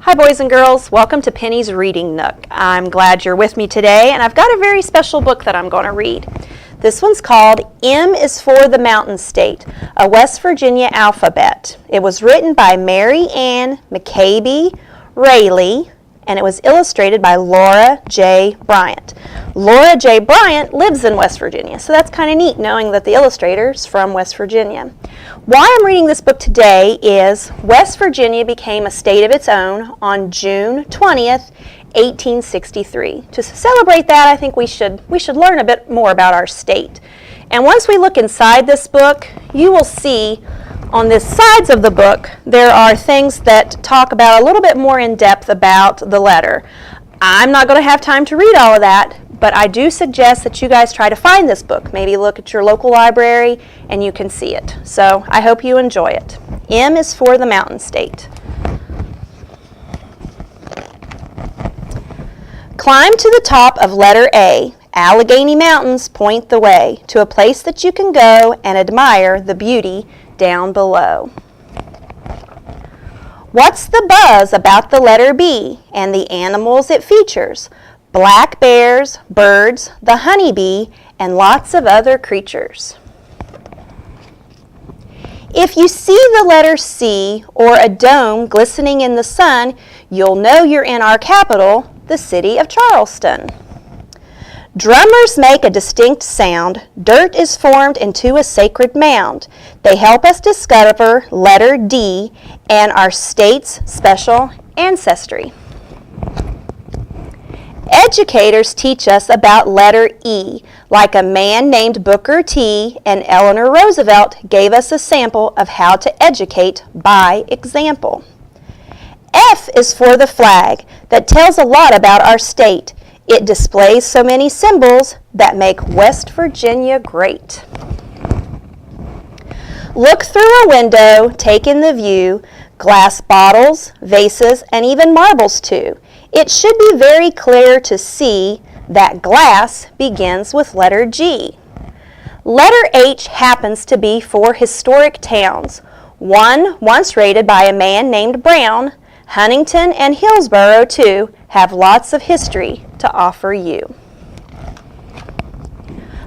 Hi boys and girls, welcome to Penny's Reading Nook. I'm glad you're with me today, and I've got a very special book that I'm going to read. This one's called M is for the Mountain State, a West Virginia alphabet. It was written by Mary Ann McCabe Riehle, and it was illustrated by Laura J. Bryant. Laura J. Bryant lives in West Virginia, so that's kind of neat knowing that the illustrator's from West Virginia. Why I'm reading this book today is West Virginia became a state of its own on June 20th, 1863. To celebrate that, I think we should learn a bit more about our state. And once we look inside this book, you will see on the sides of the book, there are things that talk about a little bit more in depth about the letter. I'm not going to have time to read all of that, but I do suggest that you guys try to find this book. Maybe look at your local library and you can see it. So I hope you enjoy it. M is for the Mountain State. Climb to the top of letter A. Allegheny Mountains point the way to a place that you can go and admire the beauty down below. What's the buzz about the letter B and the animals it features? Black bears, birds, the honeybee, and lots of other creatures. If you see the letter C or a dome glistening in the sun, you'll know you're in our capital, the city of Charleston. Drummers make a distinct sound. Dirt is formed into a sacred mound. They help us discover letter D and our state's special ancestry. Educators teach us about letter E, like a man named Booker T. and Eleanor Roosevelt gave us a sample of how to educate by example. F is for the flag that tells a lot about our state. It displays so many symbols that make West Virginia great. Look through a window, take in the view, glass bottles, vases, and even marbles too. It should be very clear to see that glass begins with letter G. Letter H happens to be for historic towns. One once raided by a man named Brown. Huntington and Hillsborough, too, have lots of history to offer you.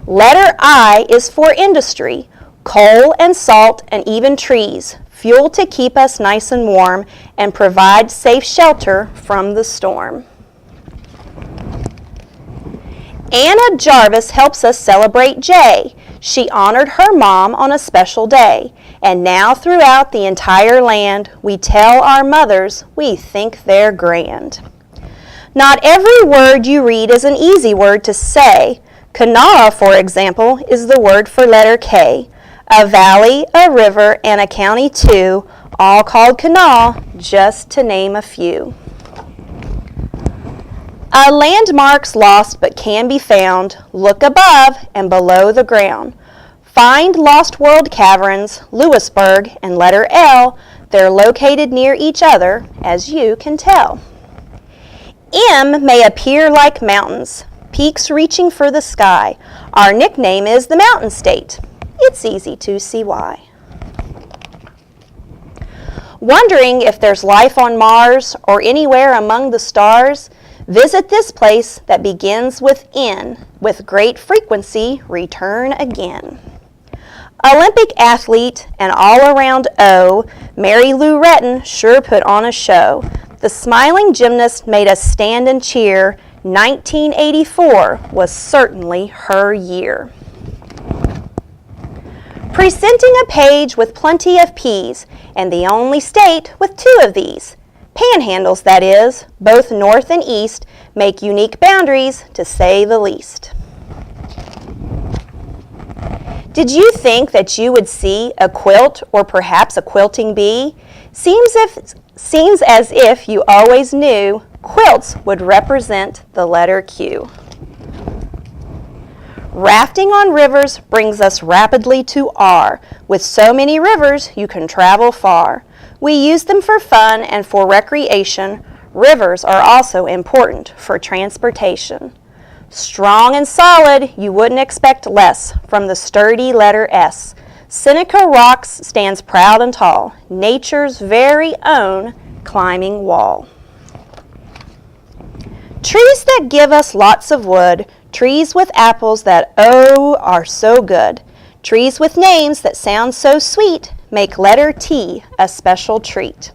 Letter I is for industry, coal and salt and even trees, fuel to keep us nice and warm and provide safe shelter from the storm. Anna Jarvis helps us celebrate J. She honored her mom on a special day, and now throughout the entire land, we tell our mothers we think they're grand. Not every word you read is an easy word to say. Kanawha, for example, is the word for letter K. A valley, a river, and a county too, all called Kanawha, just to name a few. A landmark's lost but can be found. Look above and below the ground. Find Lost World Caverns, Lewisburg, and letter L. They're located near each other, as you can tell. M may appear like mountains, peaks reaching for the sky. Our nickname is the Mountain State. It's easy to see why. Wondering if there's life on Mars or anywhere among the stars? Visit this place that begins with N. With great frequency, return again. Olympic athlete and all-around O, Mary Lou Retton sure put on a show. The smiling gymnast made us stand and cheer. 1984 was certainly her year. Presenting a page with plenty of P's, and the only state with two of these. Panhandles, that is, both north and east, make unique boundaries, to say the least. Did you think that you would see a quilt or perhaps a quilting bee? Seems as if you always knew quilts would represent the letter Q. Rafting on rivers brings us rapidly to R. With so many rivers, you can travel far. We use them for fun and for recreation. Rivers are also important for transportation. Strong and solid, you wouldn't expect less from the sturdy letter S. Seneca Rocks stands proud and tall, nature's very own climbing wall. Trees that give us lots of wood, trees with apples that, oh, are so good. Trees with names that sound so sweet make letter T a special treat.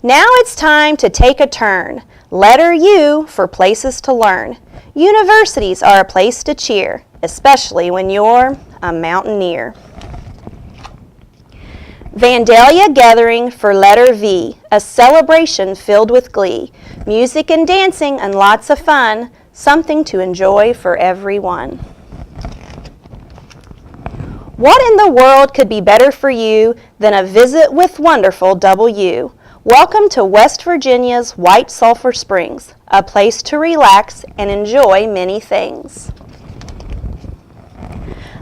Now it's time to take a turn. Letter U for places to learn. Universities are a place to cheer, especially when you're a mountaineer. Vandalia gathering for letter V, a celebration filled with glee. Music and dancing and lots of fun, something to enjoy for everyone. What in the world could be better for you than a visit with wonderful W? Welcome to West Virginia's White Sulphur Springs, a place to relax and enjoy many things.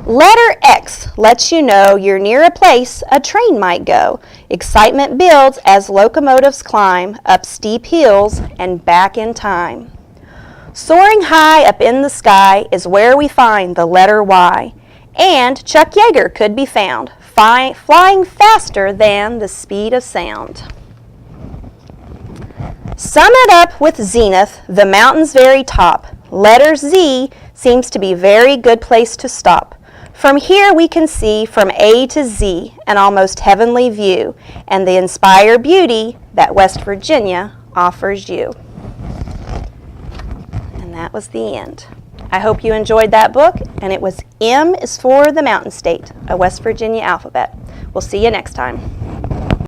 Letter X lets you know you're near a place a train might go. Excitement builds as locomotives climb up steep hills and back in time. Soaring high up in the sky is where we find the letter Y. And Chuck Yeager could be found, flying faster than the speed of sound. Sum it up with zenith, the mountain's very top. Letter Z seems to be a very good place to stop. From here we can see from A to Z an almost heavenly view and the inspired beauty that West Virginia offers you. And that was the end. I hope you enjoyed that book, and it was M is for the Mountain State, a West Virginia alphabet. We'll see you next time.